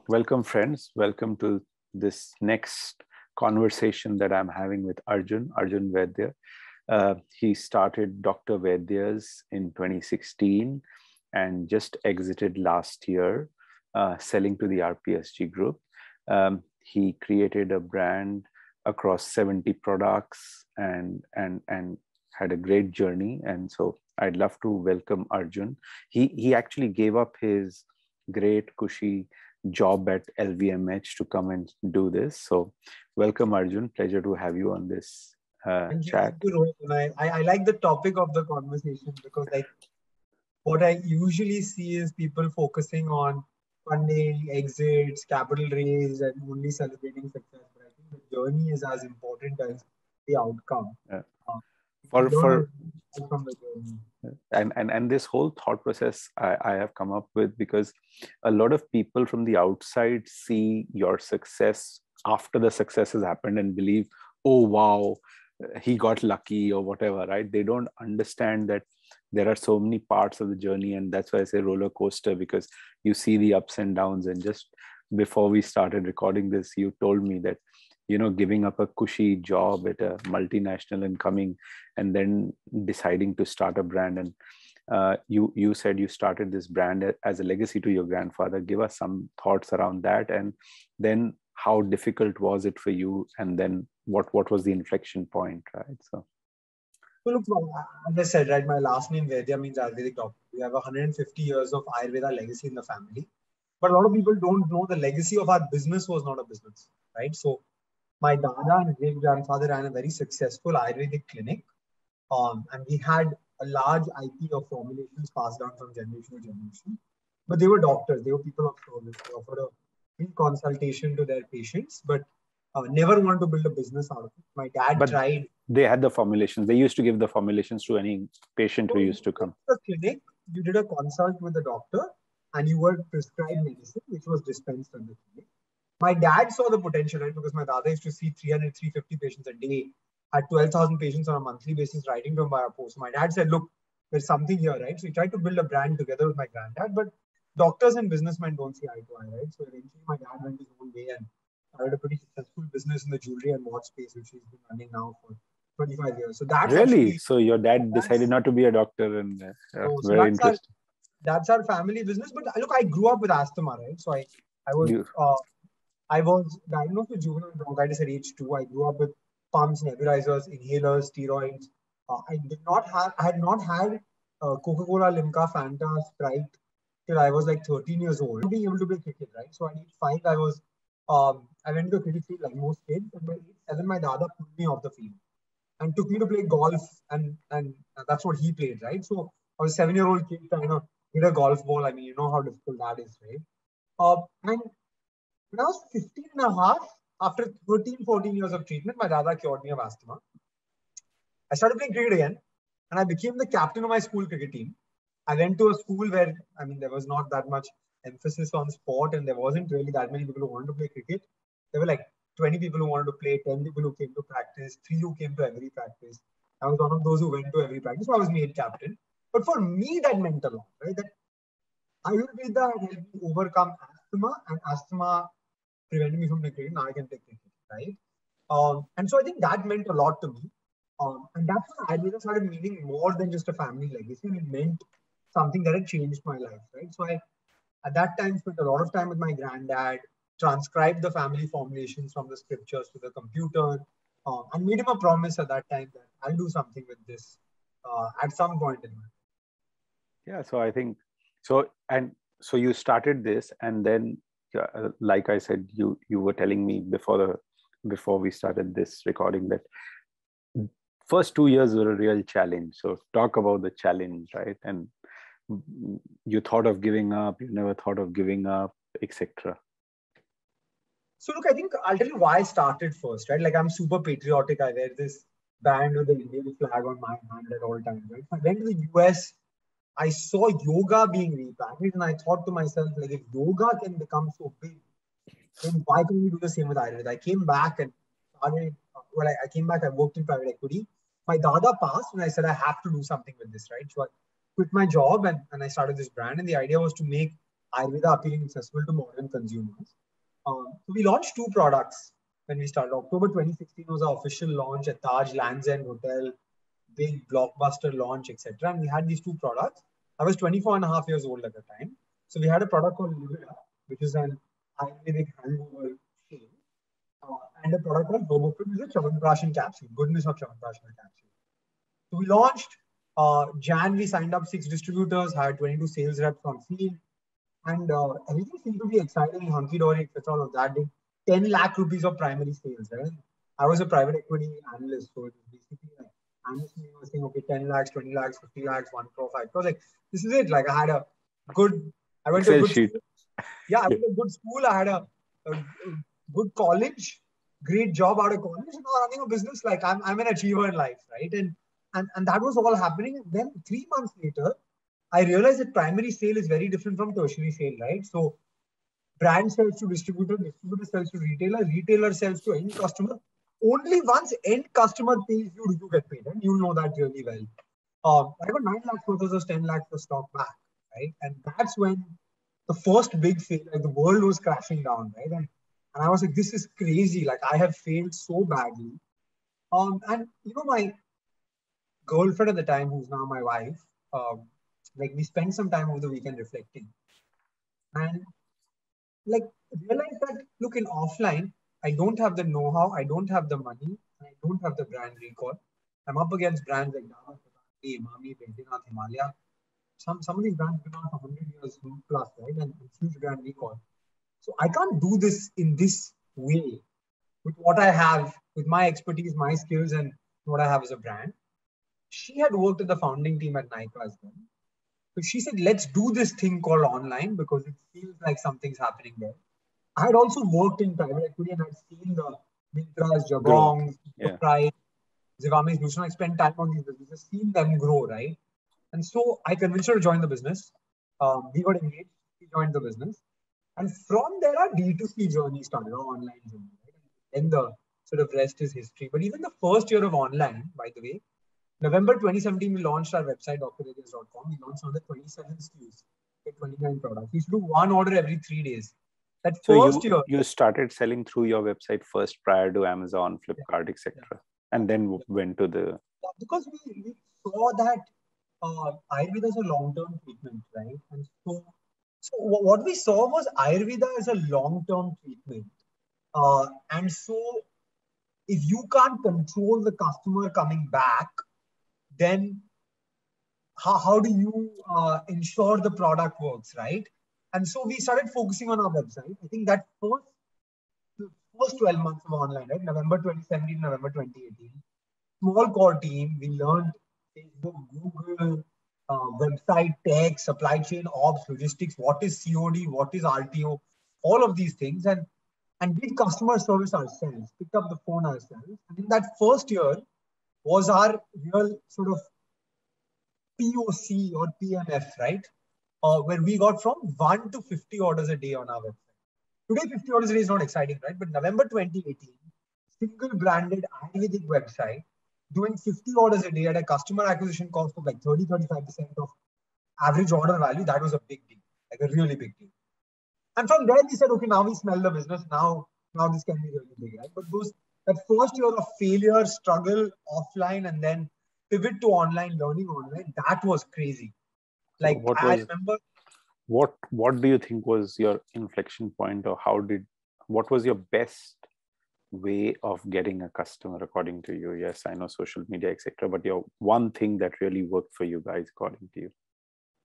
Welcome, friends. Welcome to this next conversation that I'm having with Arjun Vaidya. He started Dr. Vaidya's in 2016 and just exited last year, selling to the RPSG group. He created a brand across 70 products and had a great journey. And so I'd love to welcome Arjun. He actually gave up his great, cushy job at LVMH to come and do this. So welcome, Arjun. Pleasure to have you on this chat. I like the topic of the conversation because what I usually see is people focusing on funding, exits, capital raise, and only celebrating success. But I think the journey is as important as the outcome. And this whole thought process I have come up with because a lot of people from the outside see your success after the success has happened and believe, oh wow, he got lucky or whatever, right? They don't understand that there are so many parts of the journey, and that's why I say roller coaster, because you see the ups and downs. And just before we started recording this, you told me that giving up a cushy job at a multinational and coming and then deciding to start a brand. And you said you started this brand as a legacy to your grandfather. Give us some thoughts around that. And then how difficult was it for you? And then what was the inflection point, right? So look, as I said, right, my last name Vaidya means Ayurvedic doctor. We have 150 years of Ayurveda legacy in the family. But a lot of people don't know the legacy of our business was not a business, right? So my dada and great-grandfather ran a very successful Ayurvedic clinic. And we had a large IP of formulations passed down from generation to generation. But they were doctors. They were people of service. They offered a free consultation to their patients, but never wanted to build a business out of it. My dad tried. They had the formulations. They used to give the formulations to any patient who used to come. The clinic, you did a consult with the doctor and you were prescribed medicine, which was dispensed at the clinic. My dad saw the potential, right? Because my dada used to see 300, 350 patients a day, had 12,000 patients on a monthly basis writing to him via post. So my dad said, look, there's something here, right? So he tried to build a brand together with my granddad, but doctors and businessmen don't see eye to eye, right? So eventually my dad went his own way and started a pretty successful business in the jewelry and watch space, which he's been running now for 25 years. So that's really? So your dad decided not to be a doctor, and very interesting. That's our family business. But look, I grew up with asthma, right? So I was diagnosed with juvenile bronchitis at age 2. I grew up with pumps, nebulizers, inhalers, steroids. I had not had Coca-Cola, Limca, Fanta, Sprite till I was like 13 years old. Not being able to play cricket, right? So at age 5, I went to the cricket field like most kids. And by age 7, my dada pulled me off the field and took me to play golf, and that's what he played, right? So I was a 7-year-old kid trying to hit a golf ball. I mean, you know how difficult that is, right? And when I was 15 and a half, after 13, 14 years of treatment, my dada cured me of asthma. I started playing cricket again, and I became the captain of my school cricket team. I went to a school where, I mean, there was not that much emphasis on sport, and there wasn't really that many people who wanted to play cricket. There were like 20 people who wanted to play, 10 people who came to practice, 3 who came to every practice. I was one of those who went to every practice, so I was made captain. But for me, that meant a lot, right? That Ayurveda helped me overcome asthma, and asthma prevented me from playing cricket. Now I can play cricket, right? And so I think that meant a lot to me. And that's when Ayurveda started meaning more than just a family legacy. It meant something that had changed my life, right? So I, at that time, spent a lot of time with my granddad, transcribed the family formulations from the scriptures to the computer, and made him a promise at that time that I'll do something with this at some point in my life. Yeah, so I think, so you started this, and then, like I said, you were telling me before we started this recording that first 2 years were a real challenge. So talk about the challenge, right? And you thought of giving up, you never thought of giving up, etc. So look, I think I'll tell you why I started first, right? Like I'm super patriotic. I wear this band with the Indian flag on my hand at all times, right? I went to the US, I saw yoga being repackaged, and I thought to myself, like, if yoga can become so big, then why can't we do the same with Ayurveda? I came back and started, I came back, I worked in private equity. My dada passed, and I said, I have to do something with this, right? So I quit my job and I started this brand. And the idea was to make Ayurveda appealing accessible to modern consumers. So we launched 2 products when we started. October 2016 was our official launch at Taj Lands End Hotel, big blockbuster launch, etc. And we had these 2 products. I was 24 and a half years old at the time. So we had a product called Livida, which is an Ayurvedic hangover shake, and a product called Herbofit, which is a Chyawanprash capsule, goodness of Chyawanprash capsule. So we launched. Jan, we signed up 6 distributors, hired 22 sales reps on field, and everything seemed to be exciting, hunky-dory, etc. All of that. Did 10 lakh rupees of primary sales. Right? I was a private equity analyst, so it was basically like analyst was saying, okay, 10 lakhs, 20 lakhs, 50 lakhs, 1 crore, 5 crores. Like, this is it. Like, I went to a good sheet. school. Yeah, I went to a good school. I had a good college, great job out of college, and now running a business. Like, I'm an achiever in life, right? And that was all happening. And then 3 months later, I realized that primary sale is very different from tertiary sale, right? So brand sells to distributor, distributor sells to retailer, retailer sells to end customer. Only once end customer pays you, do you get paid, and you know that really well. I got 9 lakhs worth of 10 lakhs of stock back, right? And that's when the first big fail, like the world was crashing down, right? And I was like, this is crazy. Like, I have failed so badly. And my girlfriend at the time, who's now my wife, like we spent some time over the weekend reflecting, and like realized that, look, in offline, I don't have the know-how, I don't have the money, I don't have the brand recall. I'm up against brands like Dava, Emami, Baidyanath, Himalaya. Some of these brands have been on for 100 years plus, right? And huge brand recall. So I can't do this in this way with what I have, with my expertise, my skills, and what I have as a brand. She had worked at the founding team at Nykaa as well. So she said, let's do this thing called online because it feels like something's happening there. I had also worked in private equity and I'd seen the Mintras, Jabongs, Pride, Zivame, Bhushan. I spent time on these businesses, seen them grow, right? And so I convinced her to join the business. We got engaged, she joined the business. And from there, our D2C journey started, our online journey. Right? And then the sort of rest is history. But even the first year of online, by the way, November 2017, we launched our website, drradius.com. We launched another 27 SKUs, 29 products. We used to do one order every 3 days. That first year, you started selling through your website first prior to Amazon, Flipkart, etc. And then went to the... Because we saw that Ayurveda is a long-term treatment, right? And so what we saw was Ayurveda is a long-term treatment. And so if you can't control the customer coming back, then how do you ensure the product works, right? And so we started focusing on our website. I think that first 12 months of online, right? November 2017, November 2018. Small core team. We learned Facebook, Google, website tech, supply chain ops, logistics. What is COD? What is RTO? All of these things. And did customer service ourselves. Picked up the phone ourselves. And in that first year was our real sort of POC or PMF, right? Where we got from 1 to 50 orders a day on our website. Today, 50 orders a day is not exciting, right? But November 2018, single branded Ayurvedic website, doing 50 orders a day at a customer acquisition cost of like 30-35% of average order value, that was a big deal, like a really big deal. And from there, we said, okay, now we smell the business. Now this can be really big, right? But that first year of failure, struggle, offline, and then pivot to online, learning online, that was crazy. Like, I remember. What do you think was your inflection point, or what was your best way of getting a customer according to you? Yes, I know social media, etc. But your one thing that really worked for you guys according to you?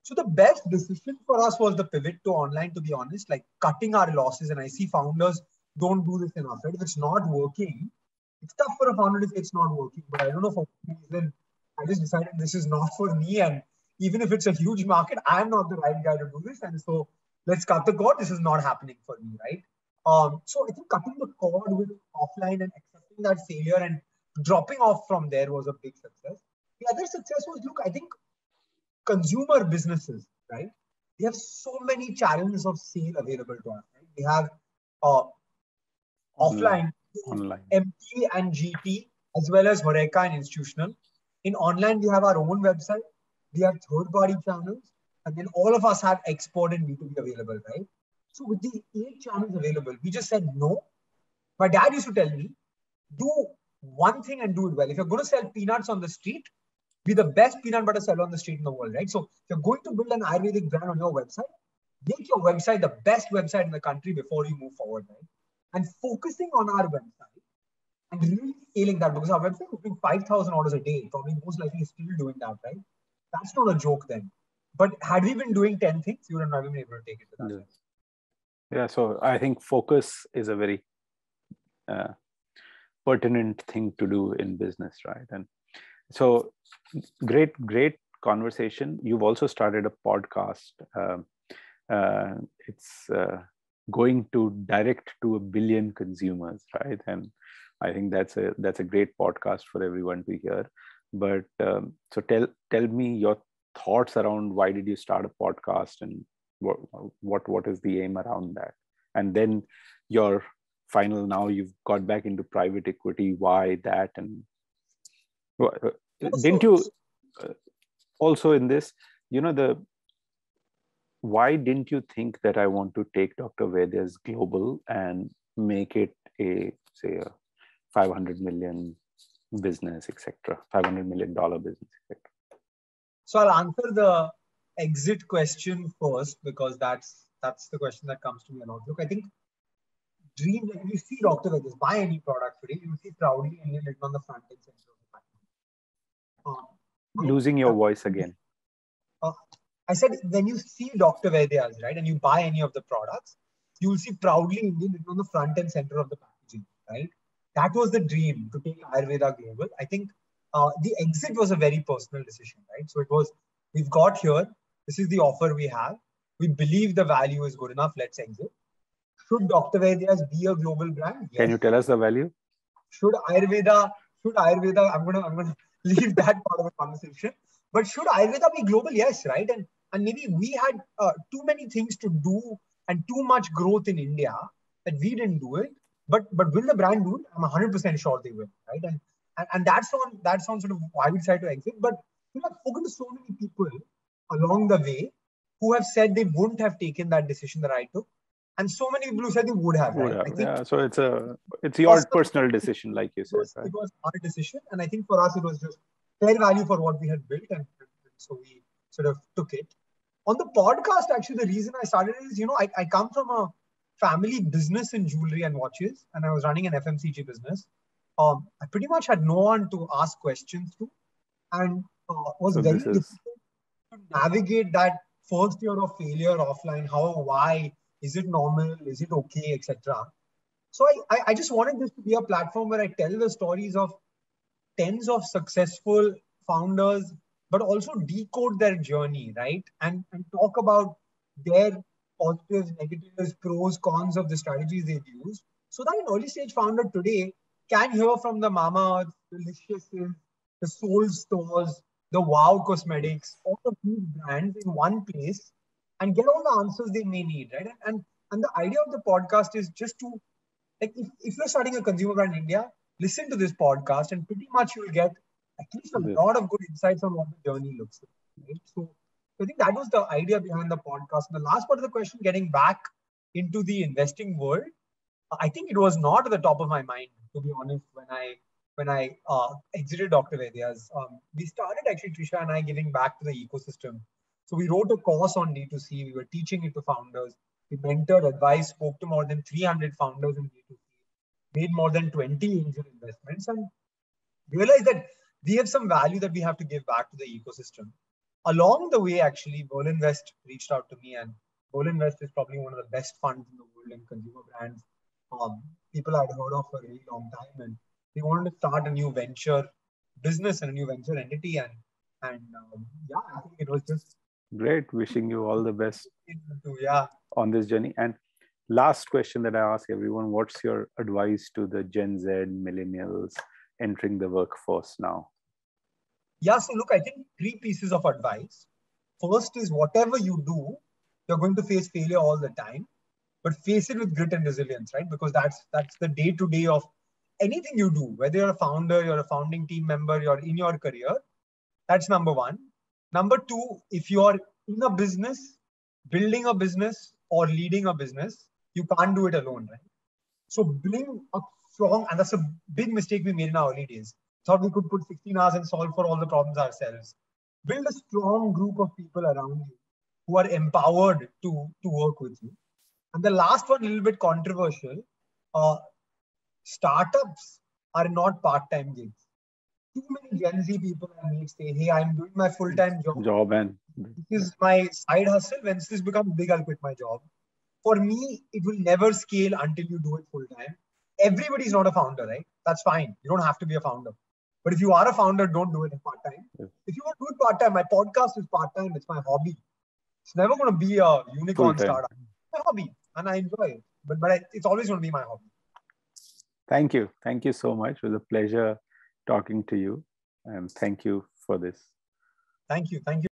So the best decision for us was the pivot to online, to be honest, like cutting our losses. And I see founders don't do this enough, right? If it's not working, it's tough for a founder to say it's not working. But I don't know, for some reason, I just decided this is not for me. And even if it's a huge market, I'm not the right guy to do this. And so let's cut the cord. This is not happening for me, right? So I think cutting the cord with offline and accepting that failure and dropping off from there was a big success. The other success was, look, I think consumer businesses, right? We have so many channels of sale available to us, right? We have offline, MT and GT, as well as Horeca and institutional. In online, we have our own website. We have third-party channels. and then all of us have export and B2B available, right? So with the 8 channels available, we just said no. My dad used to tell me, do one thing and do it well. If you're going to sell peanuts on the street, be the best peanut butter seller on the street in the world, right? So if you're going to build an Ayurvedic brand on your website, make your website the best website in the country before you move forward, right? And focusing on our website and really scaling that, because our website is doing 5,000 orders a day, probably most likely still doing that, right? That's not a joke then. But had we been doing 10 things, you would have never been able to take it to that. Yeah, so I think focus is a very pertinent thing to do in business, right? And so great conversation. You've also started a podcast. It's going to direct to 1 billion consumers, right? And I think that's a great podcast for everyone to hear. But so tell me your thoughts around why did you start a podcast, and what is the aim around that? And then your final, now you've got back into private equity, why that? And didn't you also in this, why didn't you think that I want to take Dr. Vaidya's global and make it a $500 million business, etc., $500 million business, etc.? So I'll answer the exit question first, because that's the question that comes to me a lot. Look, I think dream, when you see Dr. Vaidya's buy any product today, you see proudly Indian written on the front and center of the package. Losing your voice again. I said, when you see Dr. Vaidya's, right, and you buy any of the products, you will see proudly Indian written on the front and center of the packaging, right? That was the dream, to take Ayurveda global. I think the exit was a very personal decision, right? So it was, we've got here, this is the offer we have. We believe the value is good enough, let's exit. Should Dr. Vaidya's be a global brand? Yes. Can you tell us the value? Should Ayurveda, I'm gonna leave that part of the conversation. But should Ayurveda be global? Yes, right? And maybe we had too many things to do and too much growth in India that we didn't do it. But will the brand do it? I'm 100% sure they will, right? And that's on sort of why we decided to exit. But I've spoken to so many people along the way who have said they wouldn't have taken that decision that I took. And so many people who said they would have, right? I think so it's your personal decision, like you said. It was our decision. And I think for us, it was just fair value for what we had built. And so we sort of took it. On the podcast, actually, the reason I started is, I come from a family business in jewelry and watches, and I was running an FMCG business. I pretty much had no one to ask questions to, and was very difficult to navigate that first year of failure offline. How, why, is it normal, is it okay, etc. So I just wanted this to be a platform where I tell the stories of tens of successful founders, but also decode their journey, right? And talk about their positives, negatives, pros, cons of the strategies they've used, so that an early stage founder today can hear from the Mamaearth, the Liciouses, the Soul Stores, the Wow Cosmetics, all of these brands in one place and get all the answers they may need, right? And the idea of the podcast is just to, like, if you're starting a consumer brand in India, listen to this podcast and pretty much you'll get at least a lot of good insights on what the journey looks like, right? So I think that was the idea behind the podcast. And the last part of the question, getting back into the investing world, I think it was not at the top of my mind, to be honest, when I exited Dr. Vaidya's. We started actually, Trisha and I, giving back to the ecosystem. So we wrote a course on D2C. We were teaching it to founders. We mentored, advised, spoke to more than 300 founders in D2C, made more than 20 angel investments, and realized that we have some value that we have to give back to the ecosystem. Along the way, actually, Bolinvest reached out to me, and Bolinvest is probably one of the best funds in the world in consumer brands. People I'd heard of for a really long time, and they wanted to start a new venture business and a new venture entity. And I think it was just great. Wishing you all the best yeah, on this journey. And last question that I ask everyone, what's your advice to the Gen Z millennials entering the workforce now? Yeah, so look, I think 3 pieces of advice. First is, whatever you do, you're going to face failure all the time, but face it with grit and resilience, right? Because that's the day-to-day of anything you do, whether you're a founder, you're a founding team member, you're in your career. That's number 1. Number 2, if you're in a business, building a business or leading a business, you can't do it alone, right? So building a strong, and that's a big mistake we made in our early days. Thought we could put 16 hours and solve for all the problems ourselves. Build a strong group of people around you who are empowered to work with you. And the last one, a little bit controversial, startups are not part-time gigs. Too many Gen Z people I meet say, hey, I'm doing my full-time job and this is my side hustle. When this becomes big, I'll quit my job. For me, it will never scale until you do it full-time. Everybody's not a founder, right? That's fine. You don't have to be a founder. But if you are a founder, don't do it part-time. If you want to do it part-time, my podcast is part-time. It's my hobby. It's never going to be a unicorn startup. It's my hobby and I enjoy it. But it's always going to be my hobby. Thank you. Thank you so much. It was a pleasure talking to you. And thank you for this. Thank you. Thank you.